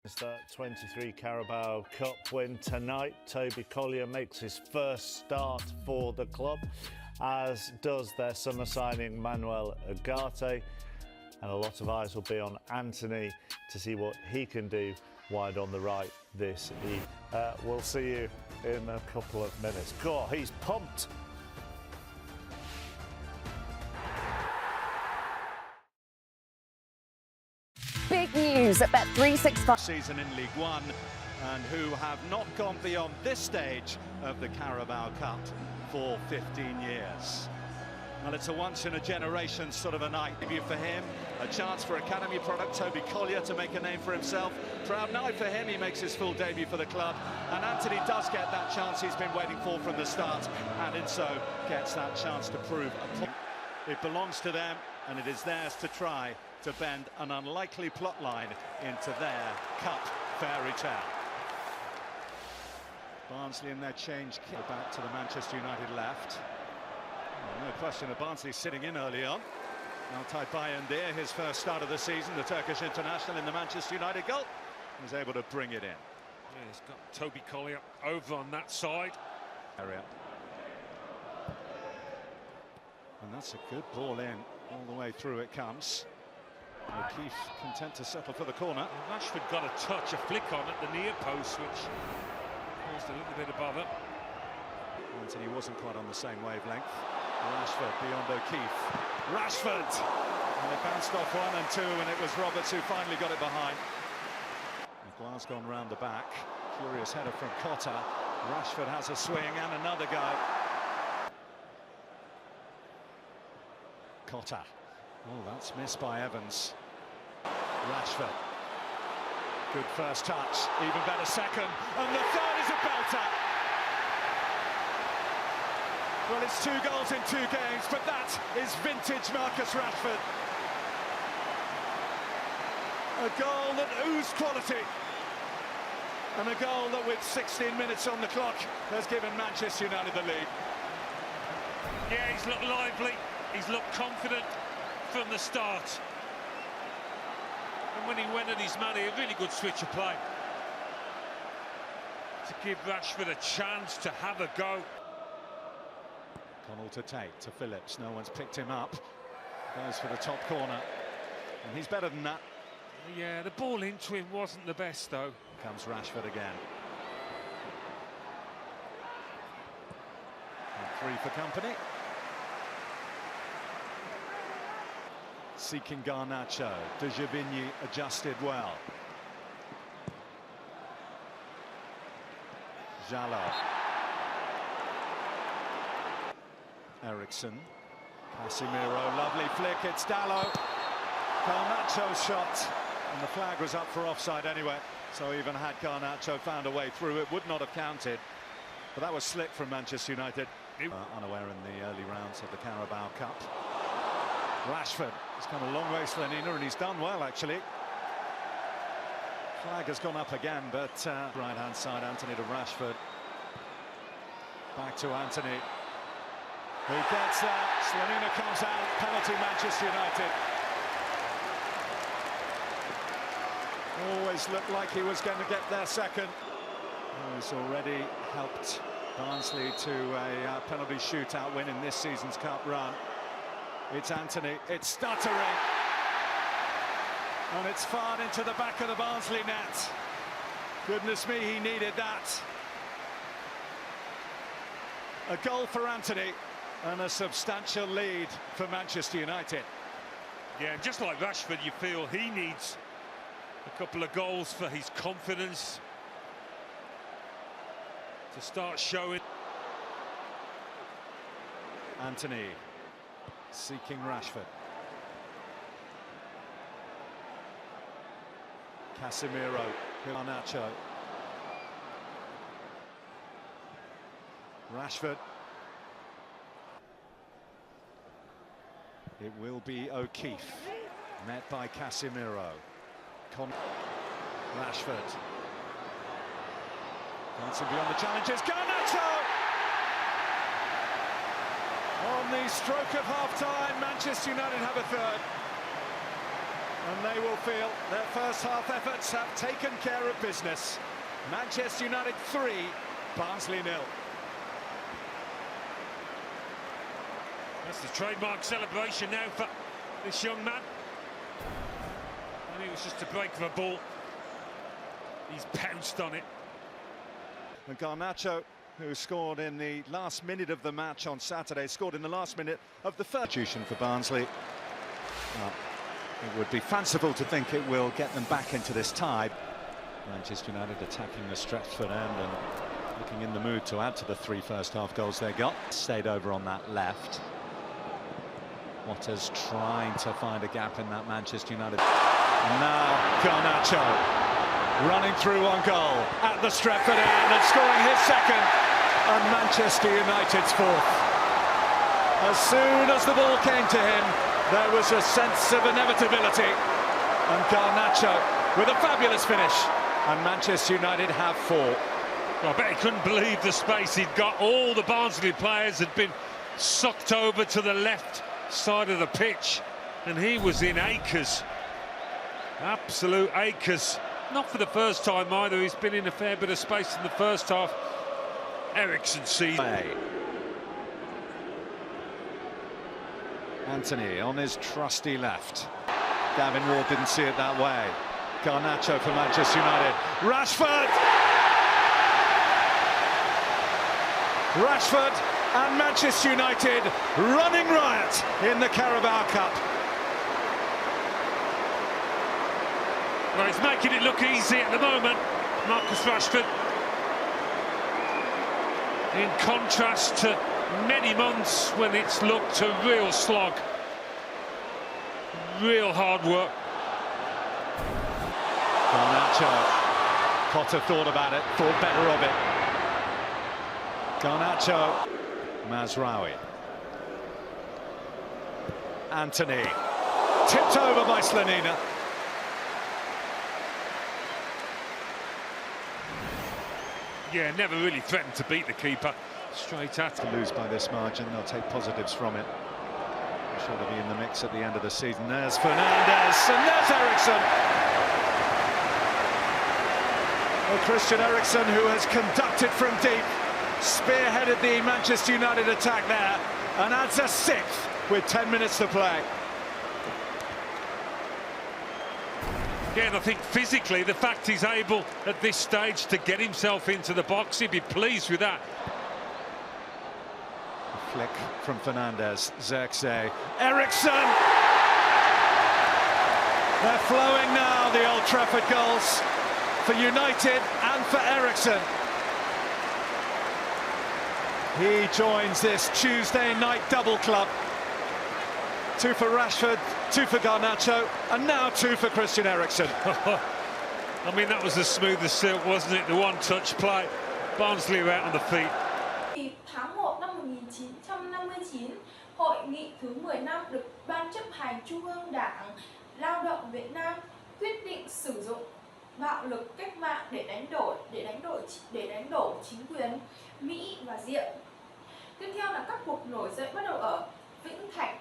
It's that 23 Carabao Cup win tonight. Toby Collier makes his first start for the club, as does their summer signing Manuel Ugarte. And a lot of eyes will be on Anthony to see what he can do wide on the right this evening. We'll see you in a couple of minutes. God, he's pumped. Big news at Bet365 season in League One, and who have not gone beyond this stage of the Carabao Cup for 15 years. Well, it's a once-in-a-generation sort of a night debut for him, a chance for academy product Toby Collier to make a name for himself. Proud night for him, he makes his full debut for the club, and Anthony does get that chance he's been waiting for from the start, and in so gets that chance to prove a point. It belongs to them, and it is theirs to try to bend an unlikely plot line into their cup fairy tale. Barnsley in their change kick back to the Manchester United left. Oh, no question of Barnsley sitting in early on. Altay Bayındır, his first start of the season, the Turkish international in the Manchester United goal, was able to bring it in. Yeah, he's got Toby Collier over on that side. Area. And that's a good ball in, all the way through it comes. O'Keefe content to settle for the corner. Rashford got a touch, a flick on at the near post, which caused a little bit of bother. Anthony wasn't quite on the same wavelength. Rashford beyond O'Keefe. Rashford! And it bounced off 1 and 2, and it was Roberts who finally got it behind. Maguire's gone round the back. Curious header from Cotta. Rashford has a swing and another go. Cotta. Oh, that's missed by Evans. Rashford. Good first touch, even better second, and the third is a belter. Well, it's 2 goals in 2 games, but that is vintage Marcus Rashford. A goal that oozed quality, and a goal that with 16 minutes on the clock has given Manchester United the lead. Yeah, he's looked lively, he's looked confident from the start, and when he went at his man, a really good switch of play to give Rashford a chance to have a go. Connell to take to Phillips, no one's picked him up, goes for the top corner, and he's better than that. Yeah, the ball into him wasn't the best though. Comes Rashford again. And 3 for company. Seeking Garnacho. De Giovinny adjusted well. Jallo. Eriksson. Casemiro, lovely flick, it's Dalot. Garnacho's shot, and the flag was up for offside anyway, so even had Garnacho found a way through, it would not have counted. But that was slick from Manchester United. Unaware in the early rounds of the Carabao Cup. Rashford has come a long way, Slanina, and he's done well actually. Flag has gone up again, but right hand side, Anthony to Rashford. Back to Anthony, who gets that. Slanina comes out, penalty Manchester United. Always looked like he was going to get their second. He's already helped Barnsley to a penalty shootout win in this season's cup run. It's Anthony, it's stuttering, and it's fired into the back of the Barnsley net. Goodness me, he needed that. A goal for Anthony, and a substantial lead for Manchester United. Yeah, just like Rashford, you feel he needs a couple of goals for his confidence to start showing. Anthony seeking Rashford. Casemiro, Garnacho. Rashford. It will be O'Keefe, met by Casemiro. Rashford. Dancing beyond the challenges. Garnacho! On the stroke of half-time, Manchester United have a third. And they will feel their first half efforts have taken care of business. Manchester United 3, Barnsley 0. That's the trademark celebration now for this young man. And it was just a break of a ball. He's pounced on it. And Garnacho, who scored in the last minute of the match on Saturday, scored in the last minute of the first substitution for Barnsley. Well, it would be fanciful to think it will get them back into this tie. Manchester United attacking the Stretford end and looking in the mood to add to the 3 first-half goals they got. Stayed over on that left. Waters trying to find a gap in that Manchester United. And now Garnacho running through on goal at the Stretford end and scoring his second and Manchester United's 4th. As soon as the ball came to him, there was a sense of inevitability, and Garnacho with a fabulous finish, and Manchester United have 4. Well, I bet he couldn't believe the space he'd got. All the Barnsley players had been sucked over to the left side of the pitch, and he was in acres, absolute acres. Not for the first time either. He's been in a fair bit of space in the first half. Eriksson sees. Anthony on his trusty left. Gavin Ward didn't see it that way. Garnacho for Manchester United. Rashford! Rashford and Manchester United running riot in the Carabao Cup. Well, he's making it look easy at the moment, Marcus Rashford. In contrast to many months when it's looked a real slog. Real hard work. Garnacho. Potter thought about it, thought better of it. Garnacho. Mazraoui. Anthony. Tipped over by Slanina. Yeah, never really threatened to beat the keeper. Straight at To lose by this margin, they'll take positives from it. I'm sure they'll be in the mix at the end of the season. There's Fernandes, and there's Eriksson. Well, Christian Eriksson, who has conducted from deep, spearheaded the Manchester United attack there, and adds a 6th with 10 minutes to play. Again, I think physically, the fact he's able at this stage to get himself into the box, he'd be pleased with that. A flick from Fernandes, Zirkzee, Eriksson! They're flowing now, the Old Trafford goals, for United and for Eriksson. He joins this Tuesday night double club. 2 for Rashford, 2 for Garnacho, and now 2 for Christian Eriksson. I mean, that was as smooth as silk, wasn't it? The one-touch play. Barnsley were out on the feet. Tháng 1 năm 1959, Hội nghị thứ 15 được Ban chấp hành Trung ương Đảng Lao động Việt Nam quyết định sử dụng bạo lực cách mạng để đánh đổ chính quyền Mỹ và Diệm. Tiếp theo là các cuộc nổi dậy bắt đầu ở Vĩnh Thạnh,